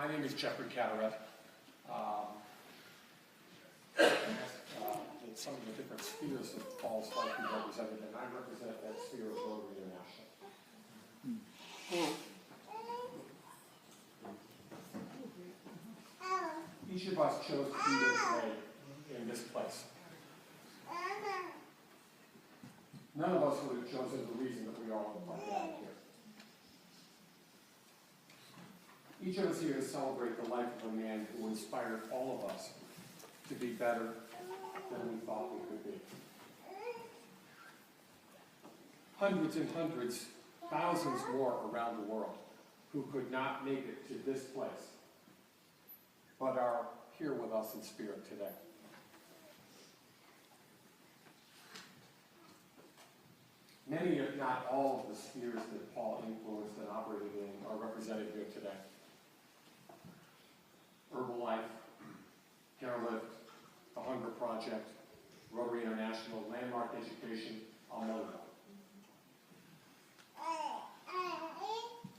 My name is Jeffrey Cadorette. In some of the different spheres that Paul's likely represented, and I represent that sphere of Rotary International. Each of us chose to be here today in this place. None of us would have chosen the reason that we all are gathered here. Each of us here to celebrate the life of a man who inspired all of us to be better than we thought we could be. Hundreds and hundreds, thousands more around the world who could not make it to this place, but are here with us in spirit today. Many, if not all, of the spheres that Paul influenced and operated in are represented here today. Herbalife, Carelift, the Hunger Project, Rotary International, Landmark Education, Osimo.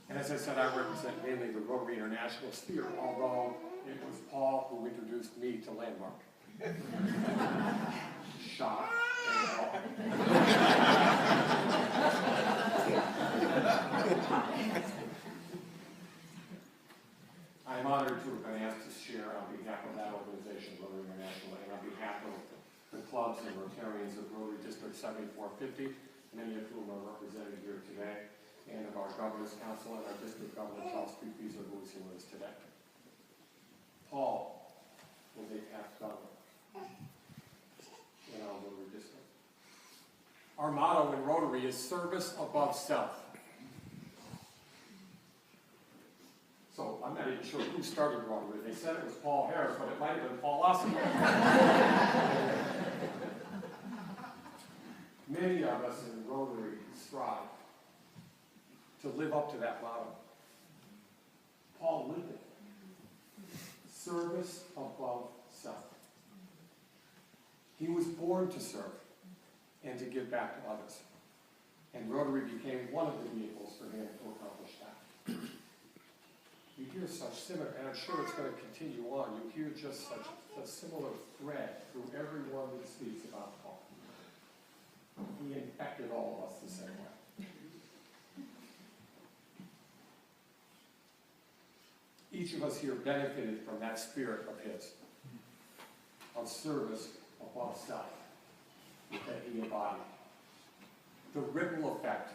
And as I said, I represent mainly the Rotary International sphere, although it was Paul who introduced me to Landmark. Shock and awe. I'm honored to have been asked to share on behalf of that organization, Rotary International, and on behalf of the clubs and Rotarians of Rotary District 7450, many of whom are represented here today, and of our Governor's Council and our District Governor, Charles Peace, who is with us today. Paul was a past governor in our Rotary District. Our motto in Rotary is service above self. So I'm not even sure who started Rotary. They said it was Paul Harris, but it might have been Paul Osimo. Many of us in Rotary strive to live up to that motto. Paul lived it. Service above self. He was born to serve and to give back to others. And Rotary became one of the vehicles for him to accomplish that. You hear such similar, and I'm sure it's going to continue on, you hear just such a similar thread through everyone that speaks about Paul. He infected all of us the same way. Each of us here benefited from that spirit of his, of service above self, that he embodied. The ripple effect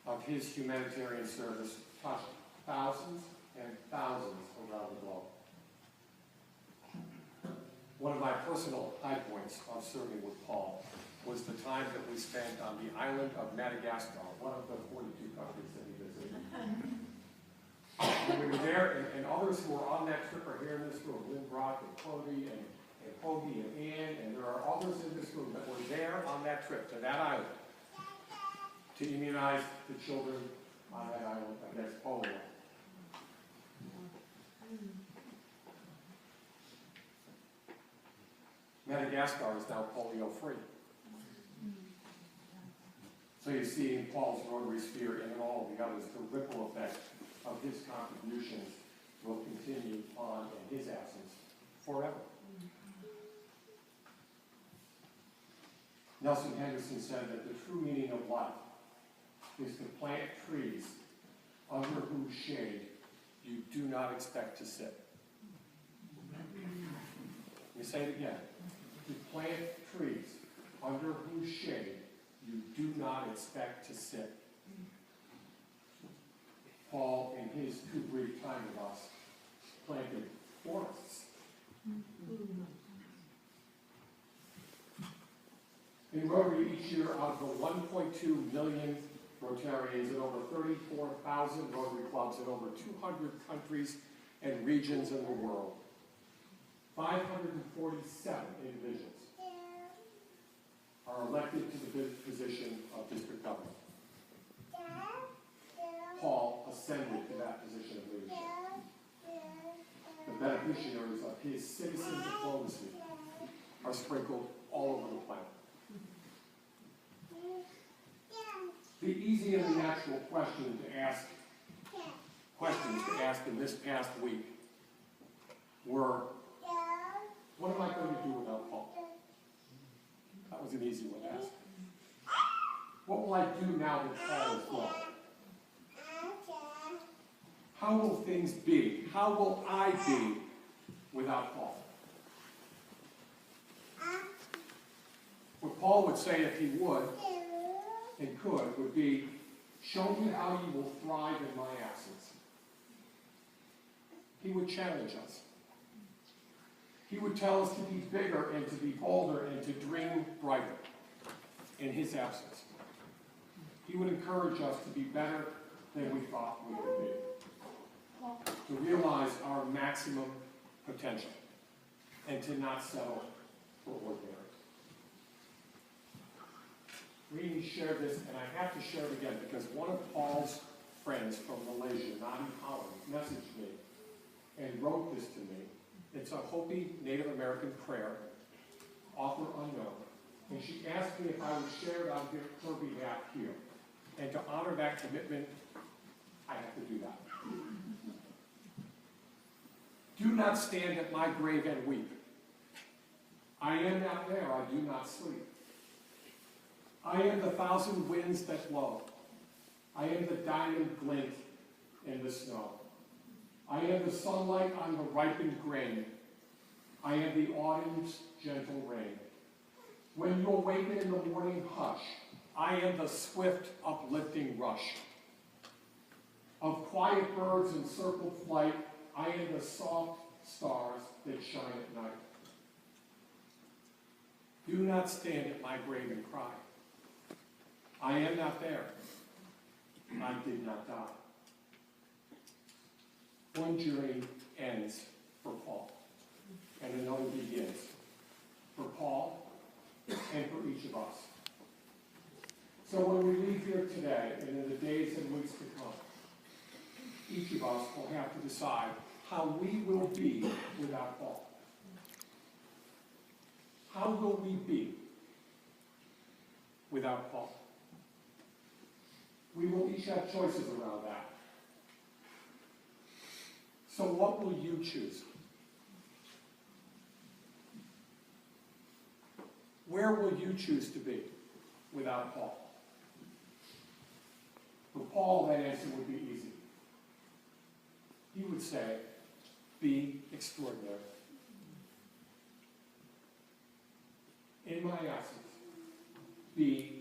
of his humanitarian service touched thousands and thousands around the globe. One of my personal high points of serving with Paul was the time that we spent on the island of Madagascar, one of the 42 countries that he visited. When we were there, and others who were on that trip are here in this room, Lynn Brock and Cody and Hoagie and Ann, and there are others in this room that were there on that trip to that island to immunize the children on that island against polio. Madagascar is now polio-free. So you see in Paul's Rotary sphere and in all the others, the ripple effect of his contributions will continue on in his absence forever. Nelson Henderson said that the true meaning of life is to plant trees under whose shade you do not expect to sit. Let me say it again. To plant trees under whose shade you do not expect to sit. Paul, in his too brief time with us, planted forests. In Rotary each year, out of the 1.2 million Rotarians in over 34,000 Rotary clubs in over 200 countries and regions in the world, 547 individuals are elected to the position of district governor. Paul ascended to that position of leadership. The beneficiaries of his citizen diplomacy are sprinkled all over the planet. The easy and the natural questions to ask in this past week were, what am I going to do without Paul? That was an easy one to ask. What will I do now that Paul is gone? How will things be? How will I be without Paul? What Paul would say if he would and could would be, show me how you will thrive in my absence. He would challenge us. He would tell us to be bigger and to be bolder and to dream brighter in his absence. He would encourage us to be better than we thought we could be. To realize our maximum potential and to not settle for ordinary. We shared this, and I have to share it again because one of Paul's friends from Malaysia, Nadi Holland, messaged me and wrote this to me. It's a Hopi Native American prayer, author unknown, and she asked me if I would share it on her behalf here. And to honor that commitment, I have to do that. Do not stand at my grave and weep. I am not there, I do not sleep. I am the thousand winds that blow. I am the diamond glint in the snow. I am the sunlight on the ripened grain. I am the autumn's gentle rain. When you awaken in the morning hush, I am the swift uplifting rush. Of quiet birds in circled flight, I am the soft stars that shine at night. Do not stand at my grave and cry. I am not there. I did not die. One journey ends for Paul, and another begins for Paul and for each of us. So when we leave here today, and in the days and weeks to come, each of us will have to decide how we will be without Paul. How will we be without Paul? We will each have choices around that. So what will you choose? Where will you choose to be without Paul? For Paul, that answer would be easy. He would say, be extraordinary. In my absence, be